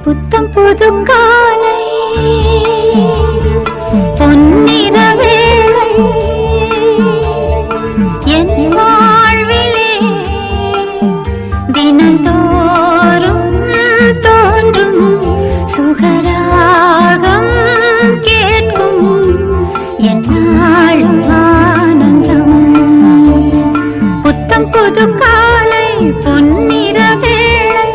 புத்தம் புது காலை பொன்னிற வேளை என் வாழ்விலே தினந்தோறும் தோன்றும் சுகராகம் கேட்கும் என் நாளும் ஆனந்தம். புத்தம் புது காலை பொன்னிற வேளை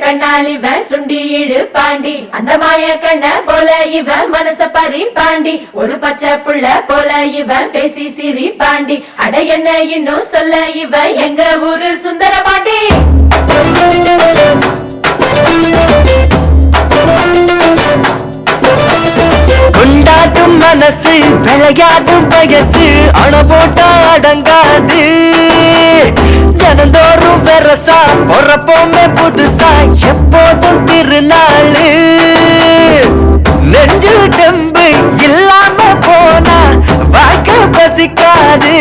கண்ணாலிவ சுண்டி இழு பாண்டி அந்த மாய கண்ண போல இவ மனச பறி பாண்டி ஒரு பச்சை புள்ள போல இவ பேசி சிரி பாண்டி அட என்ன இன்னும் சொல்ல இவ எங்க ஊரு சுந்தர பாண்டி. கொண்டாட்டும் மனசு விளையாடும் வயசு அண போட்டா அடங்காது தினந்தோறும் வெரசா பொறப்போமே புதுசா எப்போதும் திருநாளு நெஞ்சில் டெம்பு இல்லாம போனா வாழ்க்கை பசிக்காது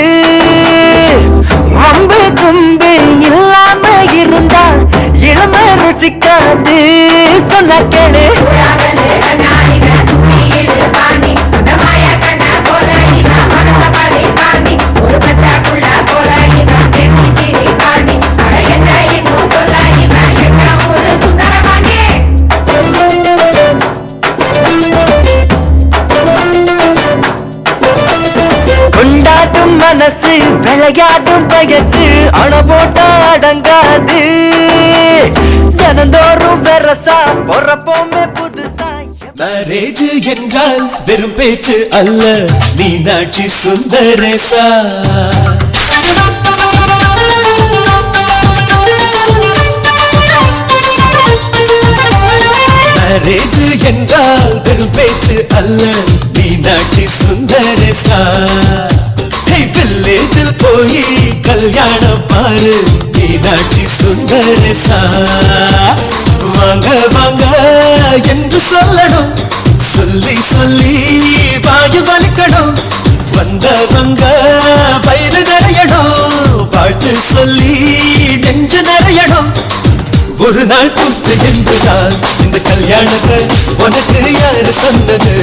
வம்பு தும்பு இல்லாம இருந்தா இளம ருசிக்காது சொன்ன கேளு. கொண்டாட்டும் மனசு விளையாடும் வயசு அண போட்டா அடங்காது. தினந்தோறும் வெரசா பொறப்போமே புதுசா. மேரேஜ் என்றால் வெறும் பேச்சு அல்ல, மீனாட்சி சுந்தரேசா. மேரேஜ் என்றால் வெறும் பேச்சு அல்ல, மீனாட்சி சுந்தரேசா. வில்லேஜில் போய் கல்யாணம் பாரு, மீனாட்சி சுந்தரேசா. வாங்க வாங்க என்று சொல்லணும், சொல்லி சொல்லி வாயு வலிக்கணும். வந்தவங்க வயிறு நிறையணும், வாழ்த்து சொல்லி நெஞ்சு நிறையணும். ஒரு நாள் கூத்து என்றுதான் இந்த கல்யாணத்தை உனக்கு யாரு சொன்னது?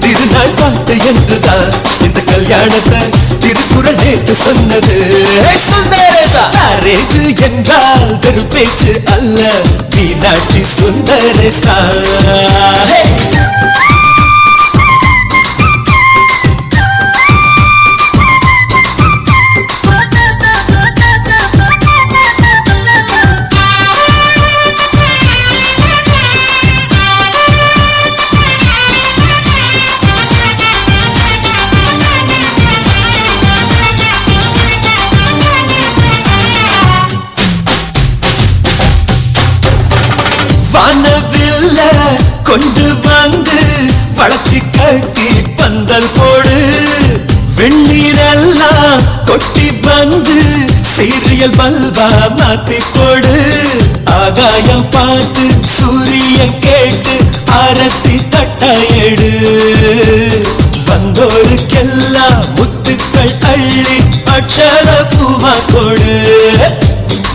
திருநாள் பாட்டு என்றுதான் இந்த கல்யாணத்தை திருக்குறள் நேற்று சொன்னது. மேரேஜ் என்றால் வெறும் பேச்சு அல்ல, மீனாட்சி சுந்தரேசா. வானவில்ல கொண்டு வந்து வளர்ச்சி கட்டி பந்தல் போடு. வெண்ணீரெல்லாம் கொட்டி வந்து சீரியல் பல்பா மாத்தி போடு. ஆகாயம் பார்த்து சூரியன் கேட்டு ஆரத்தி தட்டையெடு. வந்தோருக்கெல்லாம் முத்துக்கள் அள்ளி அட்சர பூவா போடு.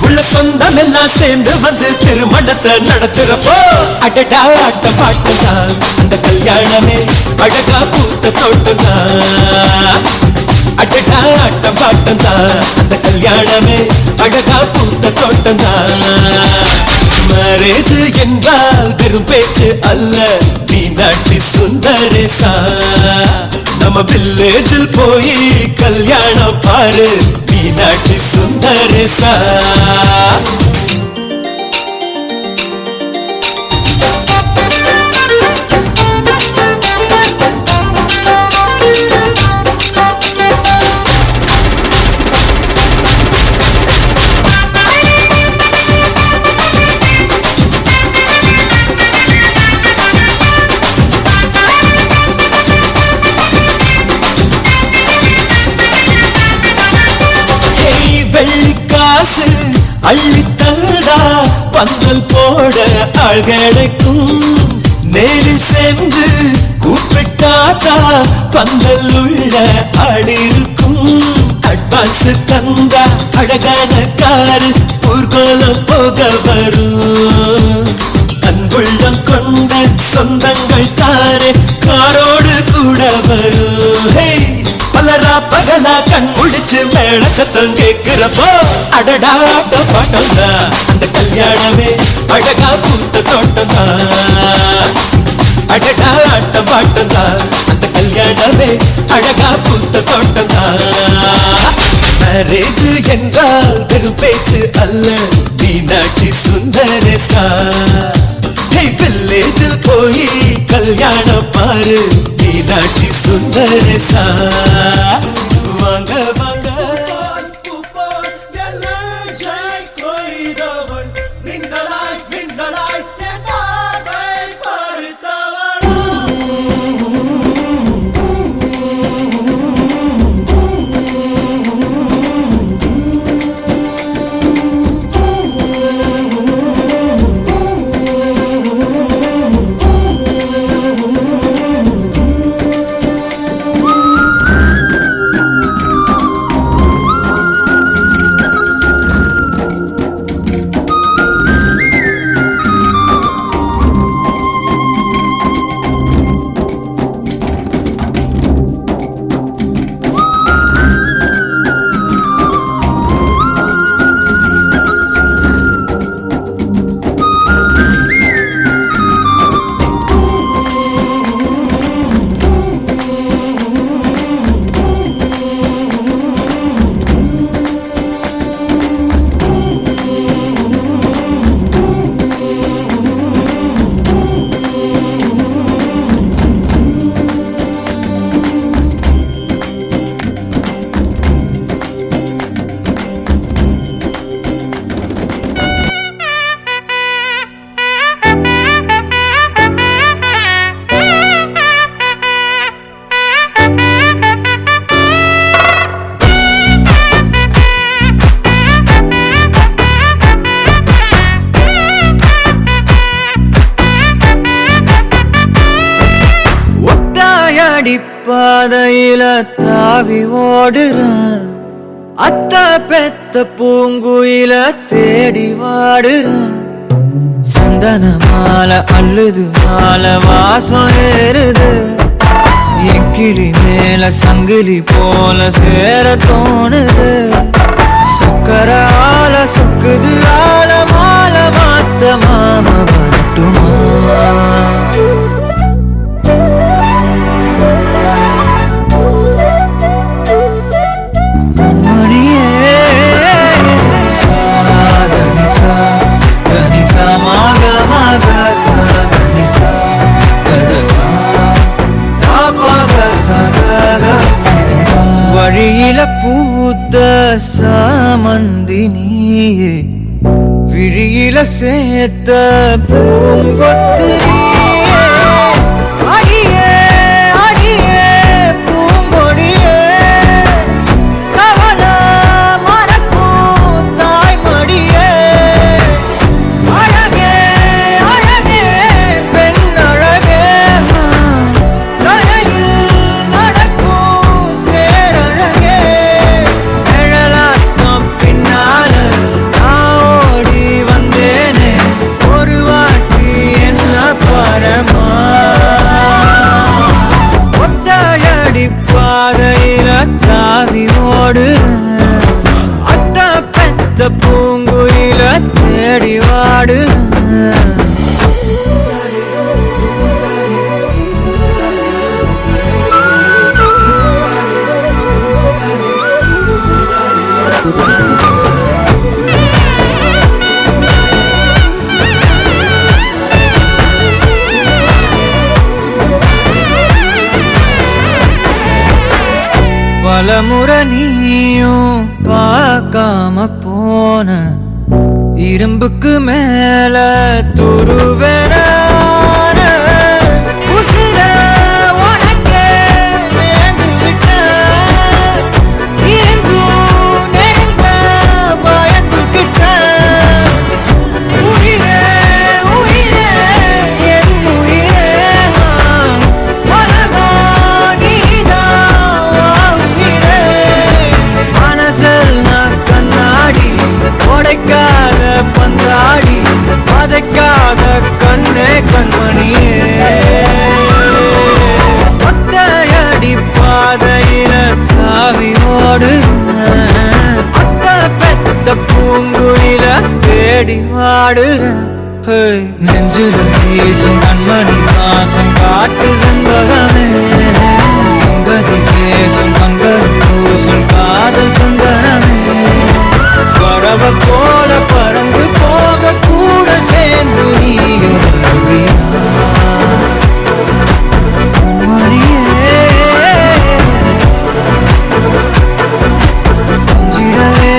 உள்ள சொந்தம் எல்லாம் சேர்ந்து வந்து திருமணத்தை நடத்துறப்போ அடடா ஆட்ட பாட்டுதான் அந்த கல்யாணமே அழகா பூத்த தோட்டம்தான். அடடா ஆட்ட பாட்டுதான் அந்த கல்யாணமே அழகா பூத்த தோட்டம்தான். மேரேஜ் என்றால் வெறும் பேச்சு அல்ல, மீனாட்சி சுந்தரேசா. நம்ம வில்லேஜில் போய் கல்யாணம் பாரு, மீனாட்சி சுந்தரேசா. வெள்ளிக்காசு அள்ளி தந்தா பந்தல் போட ஆள் கிடைக்கும். நேரில் சென்று கூப்பிட்டாத்தா பந்தல் உள்ள ஆள் இருக்கும். அட்வான்ஸ் தந்தா அழகான காரு ஊர்கோலம் போக வரும். அன்புள்ளம் கொண்ட சொந்தங்கள் தானே காரோடு கூட வரும். பலரா பகலா கண் முடிச்சு மேல சத்தம் கேட்கிறப்போ அடடா ஆட்ட பாட்டம்தான் அந்த கல்யாணமே அழகா பூத்த தோட்டம்தான். அடடா ஆட்ட பாட்டம்தான் அந்த கல்யாணமே அழகா பூத்த தோட்டம்தான். மேரேஜ் என்றால் வெறும் பேச்சு அல்ல, மீனாட்சி சுந்தரேசா. வில்லேஜில் போய் கல்யாணம் பாரு, மீனாட்சி சுந்தரேசா. வாங்க வாங்க பாதையில தாவி ஓடுறான் அத்த பெத்த பூங்குயில தேடி வாடுறான் சந்தன மாலை அள்ளுது மாலை வாசம் ஏறுது என் கிளி மேல சங்கிலி போல சேர தோணுது சக்கர ஆல சொக்குது ஆல மால மாத்த மாம வரட்டுமா கண்மணியே சாதனி சா தனி சா மாக மாக சாதனி சா ததசா தாபக சதக சிதனி சா வழியில பூத்த சாமந்தி நீயே விழியில சேர்த்த பூங்கொத்து நீயே அடியே அடியே பூங்கொடியே கவல மறக்கும் தாய்மடியே அழகே அழகே பெண் அழகே தலையில் நடக்கும் தேரழகே நிழலாட்டம் பின்னால நான் ஓடி வந்தேனே ஒரு வாட்டி என்ன பரமா ஒத்தையடி பாதையில தாவி ஓடு அத்த பெத்த பூங்குயில தேடி வாடு பலமுறை நீயும் பார்க்காம போன இரும்புக்கு மேல துருவேன உசிர உனக்கே நேர்ந்து விட்ட இருந்தும் நெருங்க பயந்துகிட்ட உயிரே உயிரே என் உயிரே உலகா நீதான் உயிரே மனசில் நான் கண்ணாடி உடைக்காத பந்தாடி பதைக்காத கண்ணே கண்மணியே ஒத்தையடி பாதையில தாவி ஓடு அத்த பெத்த பூங்குயில தேடி வாடுற நெஞ்சில வீசும் கண்மணி வாசம் காட்டு செண்பகமே சங்கதி பேசும் கண்கள் பூசும் காதல் சந்தனமே பறவை போல பறந்து போக கூட சேர்ந்து நீயும் வருவியா கண்மணியே கொஞ்சிடவே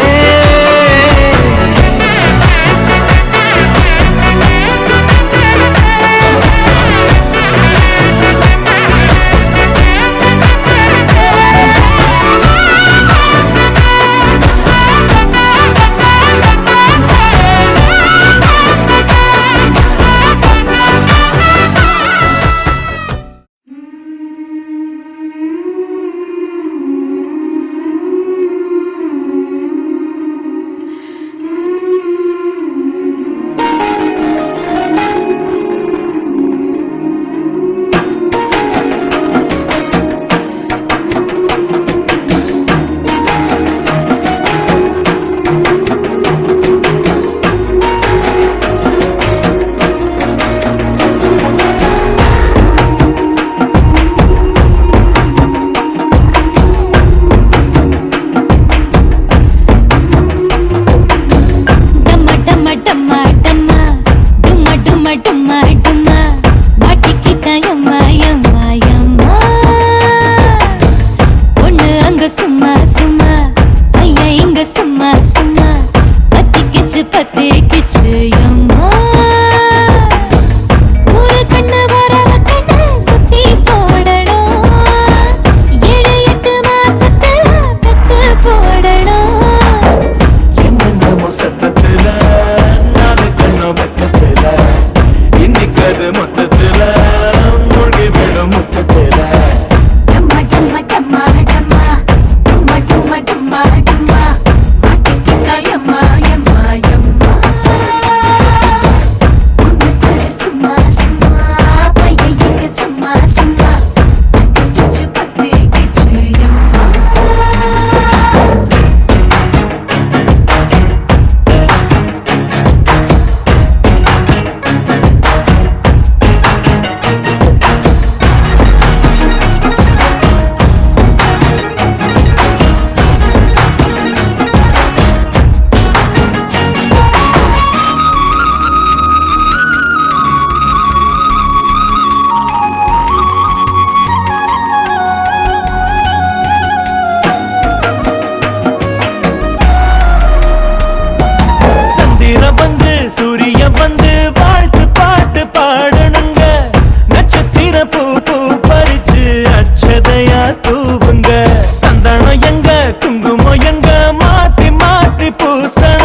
மொத்தத்துல மூழ்கி விடும் முத்தத்துல உன்